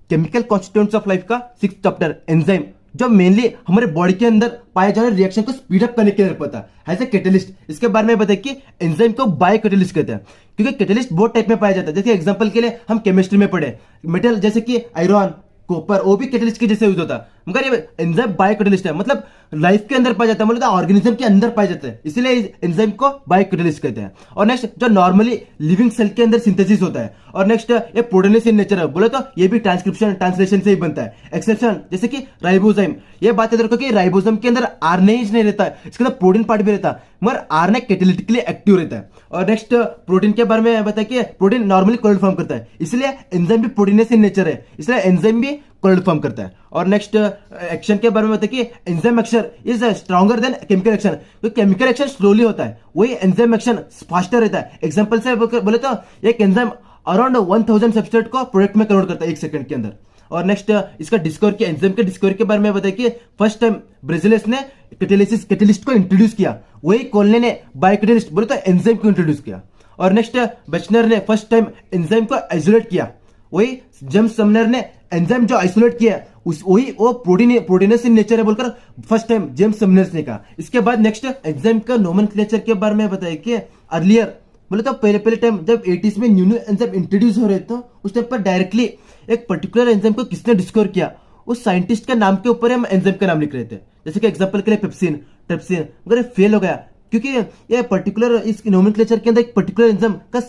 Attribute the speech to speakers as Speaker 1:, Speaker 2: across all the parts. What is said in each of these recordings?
Speaker 1: Chemical constituents of life का 6th chapter enzyme, जो mainly हमारे बॉडी के अंदर पाए जाने रिएक्शन को स्पीड अप करने के लिए पता है एज ए कैटलिस्ट। इसके बारे में बताइए कि एंजाइम को बायो कैटलिस्ट कहते हैं, क्योंकि कैटलिस्ट बहुत टाइप में पाया जाता है। जैसे एग्जांपल के लिए हम केमिस्ट्री में पढ़े मेटल जैसे कि आयरन, कॉपर, वो भी कैटलिस्ट के जैसे यूज होता है, मगर ये एंजाइम बायो कैटलिस्ट है, मतलब लाइफ के अंदर पाया जाता है, मतलब ऑर्गेनिज्म के अंदर पाया जाता है, इसीलिए एंजाइम को बायो कैटलिस्ट कहते हैं। और नेक्स्ट जो नॉर्मली लिविंग सेल के अंदर सिंथेसिस होता है। और नेक्स्ट ये प्रोटीनस इन नेचर है, बोले तो ये भी ट्रांसक्रिप्शन ट्रांसलेशन से ही बनता है। एक्सेप्शन जैसे कि राइबोसोम, ये बात याद रखो कि राइबोसोम के अंदर आरएनए ही नहीं रहता है, इसके अंदर प्रोटीन पार्ट भी रहता है, मगर आरएनए कैटालिटिकली एक्टिव रहता है। और नेक्स्ट प्रोटीन के बारे में बताया कि प्रोटीन नॉर्मली कोलोइड फॉर्म करता है, इसलिए एंजाइम भी प्रोटीनस इन नेचर है, इसलिए एंजाइम भी कोलोइड फॉर्म करता है। और नेक्स्ट एक्शन के बारे में बताया कि enzyme action is stronger than chemical action, तो केमिकल एक्शन स्लोली होता है, वही एंजाइम एक्शन फास्टर रहता है। एग्जांपल से बोले तो एक एंजाइम अराउंड 1000 सबस्ट्रेट को प्रोडक्ट में कन्वर्ट करता है 1 सेकंड के अंदर। और नेक्स्ट इसका डिस्कवर किया, एंजाइम के डिस्कवरी के बारे में बताया कि फर्स्ट टाइम ब्राजीलियस ने कैटालिस्ट को इंट्रोड्यूस किया, वही कोल्ने ने बायोकैटालिस्ट बोले तो एंजाइम को इंट्रोड्यूस किया। और नेक्स्ट बचनर ने फर्स्ट टाइम एंजाइम को आइसोलेट किया, वही जेम्स समनर ने एंजाइम जो आइसोलेट किया वही वो प्रोटीनस इन नेचर है बोलकर फर्स्ट टाइम जेम्स समनर ने कहा। इसके बाद नेक्स्ट एंजाइम का नोमेनक्लेचर के बारे में बताया कि अर्लियर बोले तो पहले टाइम जब 80s में न्यू एंजाइम इंट्रोड्यूस हो रहे थे, उस टाइम पर डायरेक्टली एक पर्टिकुलर एंजाइम को किसने डिस्कवर किया उस साइंटिस्ट के नाम के ऊपर हम एंजाइम का नाम लिख रहे थे। जैसे कि एग्जांपल के लिए पेप्सिन, ट्रिप्सिन, मगर फेल हो गया क्योंकि ये पर्टिकुलर इस नोमेनक्लेचर के अंदर एक पर्टिकुलर एंजाइम का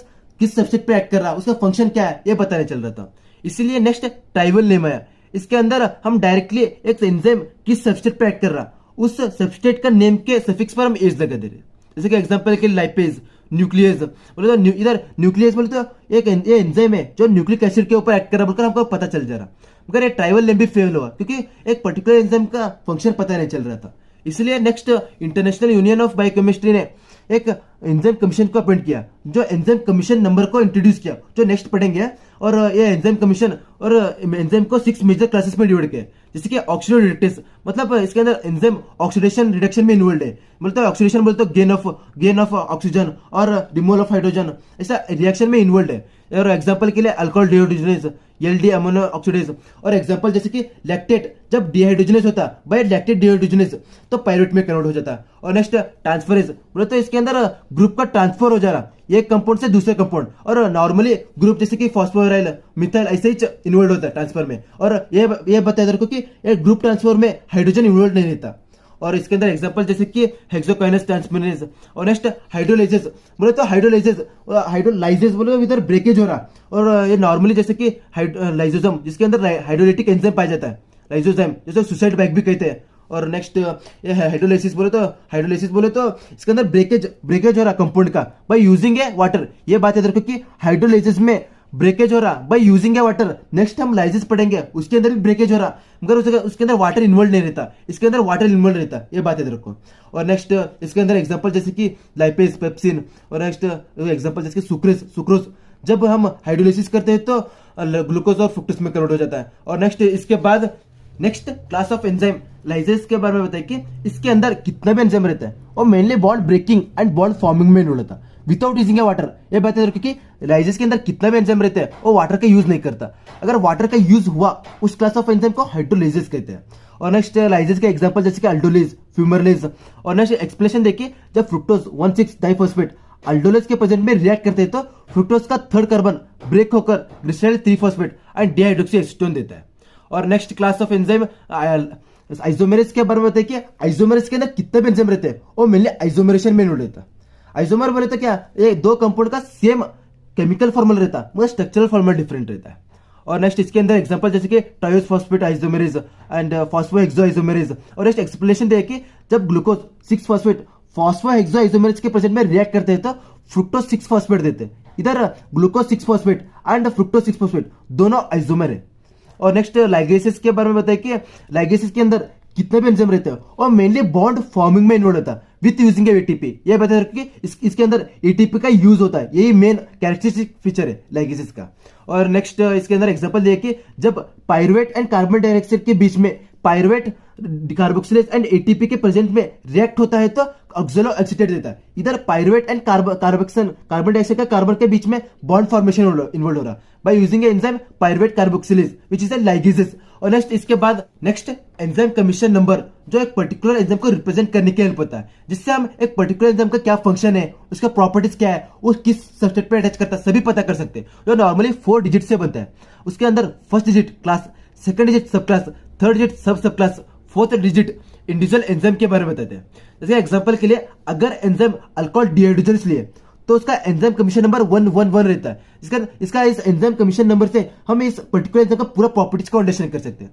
Speaker 1: किस सब्सट्रेट पे एक्ट कर रहा है, उसका फंक्शन क्या है, ये पता नहीं चल रहा था। इसीलिए नेक्स्ट ट्राइबल नेम आया, इसके अंदर हम डायरेक्टली एक एंजाइम किस सब्सट्रेट पे एक्ट कर रहा, उस सब्सट्रेट का नेम के सफिक्स पर हम एज लगा दे रहे। जैसे कि एग्जांपल के लिए लाइपेज, न्यूक्लियस बोले तो इधर न्यूक्लियस बोले तो एक ये एंजाइम है जो न्यूक्लिक एसिड के ऊपर एक्ट कर रहा बोलकर हमको पता चल जा रहा, मगर ये ट्राइबल नेम भी फेल हुआ क्योंकि एक पर्टिकुलर एंजाइम का फंक्शन पता नहीं चल रहा था। इसलिए next international union of biochemistry ने एक एंजाइम कमीशन को अपॉइंट किया, जो एंजाइम कमीशन नंबर को इंट्रोड्यूस किया, जो नेक्स्ट पढ़ेंगे। और ये एंजाइम कमीशन और एंजाइम को 6 मेजर क्लासेस में डिवाइड किया, जैसे कि ऑक्सीडेशन रिडक्टेस, मतलब इसके अंदर एंजाइम ऑक्सीडेशन रिडक्शन में इन्वॉल्व है, मतलब ऑक्सीडेशन बोलते तो गेन ऑफ ऑक्सीजन और रिमूवल ऑफ हाइड्रोजन, ऐसा रिएक्शन में इन्वॉल्व है। और एग्जांपल के लिए अल्कोहल डिहाइड्रोजनेज, एल्डी अमीनो ऑक्सीडेज। और एग्जांपल जैसे कि लैक्टेट जब डिहाइड्रोजनेज होता है बाय लैक्टेट डिहाइड्रोजनेज तो पायरुवेट में कन्वर्ट हो जाता है। और नेक्स्ट ट्रांसफरेज बोले तो इसके अंदर ग्रुप का ट्रांसफर हो जा रहा एक कंपाउंड से दूसरे कंपाउंड, और नॉर्मली ग्रुप जैसे कि फॉस्फोराइल, मिथाइल ऐसे ही इन्वॉल्व होता है ट्रांसफर में। और ये बताया को कि एक ग्रुप ट्रांसफर में हाइड्रोजन इन्वॉल्व नहीं रहता। और इसके अंदर एग्जांपल जैसे कि हेक्सोकाइनेस ट्रांसफरेज। और नेक्स्ट हाइड्रोलाइजेज बोले तो हाइड्रोलाइजेज बोले तो इधर ब्रेकेज हो रहा, और ये नॉर्मली जैसे कि लाइजोसोम जिसके अंदर हाइड्रोलिटिक एंजाइम पाया जाता है, लाइजोसोम जैसे सुसाइड बैग भी कहते हैं। और नेक्स्ट ये हाइड्रोलाइसिस बोले तो इसके अंदर ब्रेकेज हो रहा कंपाउंड का बाय यूजिंग ए वाटर। ये बात याद रखो कि हाइड्रोलाइसिस में ब्रेकेज हो रहा by using A water. Next हम लाइसिस पढ़ेंगे, उसके अंदर भी ब्रेकेज हो रहा, मगर उसके अंदर वाटर इन्वॉल्व नहीं रहता, इसके अंदर वाटर इन्वॉल्व रहता, ये बात याद रखो। और नेक्स्ट इसके अंदर एग्जांपल जैसे कि लाइपेज, पेप्सिन। और नेक्स्ट एग्जांपल जैसे कि सुक्रोज, जब हम हाइड्रोलाइसिस करते हैं तो ग्लूकोज और फ्रुक्टोज में कन्वर्ट हो जाता है। और नेक्स्ट इसके बाद नेक्स्ट क्लास ऑफ एंजाइम लाइजेस के बारे में बताइए कि इसके अंदर कितना भी एंजाइम रहता है और mainly bond breaking and bond forming में इन्वॉल्व होता है विदाउट यूजिंग ए वाटर। ये बात है कि लाइजेस के अंदर कितना भी एंजाइम रहता है वो वाटर का यूज नहीं करता, अगर वाटर का यूज हुआ उस क्लास ऑफ एंजाइम को हाइड्रोलाइजेस कहते हैं। और नेक्स्ट लाइजेस के एग्जांपल जैसे कि अल्डोलेज, फ्यूमरलेज। और नेक्स्ट एक्सप्लेनेशन देखिए, जब फ्रुक्टोज 1,6-डाइफॉस्फेट अल्डोलेज के प्रेजेंट में रिएक्ट करते हैं तो फ्रुक्टोज का थर्ड कार्बन ब्रेक होकर ग्लिसरॉल 3-फॉस्फेट एंड डिहाइड्रोक्सी एसीटोन देता है। और next class of enzyme isomerase के बारे में बताइए कि आइसोमेरेज के अंदर कितने भी एंजाइम रहते हैं वो मेनली आइसोमेरेशन में इन्वॉल्व रहता है। आइसोमर बोले तो क्या, ये दो कंपाउंड का सेम केमिकल फॉर्मूला रहता है मगर स्ट्रक्चरल फॉर्मूला डिफरेंट रहता है। और नेक्स्ट इसके अंदर एग्जांपल जैसे कि triose phosphate isomerase and phosphohexose isomerase. और नेक्स्ट एक्सप्लेनेशन देखिए कि जब ग्लूकोज 6-फॉस्फेट फॉस्फोहेक्सो आइसोमेरेज के प्रेजेंट में रिएक्ट करते हैं तो फ्रुक्टोज 6-फॉस्फेट देते हैं, इधर glucose six phosphate and fructose six phosphate दोनों आइसोमर है। और नेक्स्ट लाइगेसिस के बारे में बताइए कि लाइगेसिस के अंदर कितने भी एंजाइम रहते हैं और मेनली बॉन्ड फॉर्मिंग में इन्वॉल्व होता है विथ यूजिंग एटीपी। ये बताया कि इसके अंदर एटीपी का यूज होता है, यही मेन कैरेक्टरिस्टिक फीचर है लाइगेसिस का। और नेक्स्ट इसके अंदर एग्जांपल देखिए, जब पायरुवेट एंड कार्बन डाइऑक्साइड के बीच में पायरुवेट डिकार्बोक्सिलेज एंड एटीपी के प्रेजेंट में रिएक्ट होता है तो ऑक्सलो एसिटेट देता है। इधर पायरुवेट एंड कार्बन डाइऑक्साइड का कार्बन के बीच में बॉन्ड फॉर्मेशन इन्वॉल्व हो रहा है by using enzyme pyruvate carboxylase which is a ligases. और इसके बाद एंजाइम कमीशन नंबर जो एक पर्टिकुलर एंजाइम को रिप्रेजेंट करने के लिए होता है, जिससे हम एक पर्टिकुलर एंजाइम का क्या फंक्शन है, उसका प्रॉपर्टीज क्या है, वो किस सब्सट्रेट पे अटैच करता है, सभी पता कर सकते हैं। जो नॉर्मली 4 डिजिट से बनता है। उसके अंदर first digit class, second digit सब क्लास, थर्ड डिजिट सब class, fourth digit individual enzyme के बारे में बताते हैं। जैसे एग्जांपल के लिए अगर एंजाइम अल्कोहल डिहाइड्रोजनेज लिए तो उसका एंजाइम कमीशन नंबर 111 रहता है। इसका इस एंजाइम कमीशन नंबर से हम इस पर्टिकुलर एंजाइम का पूरा प्रॉपर्टीज को अंडरस्टैंड कर सकते हैं।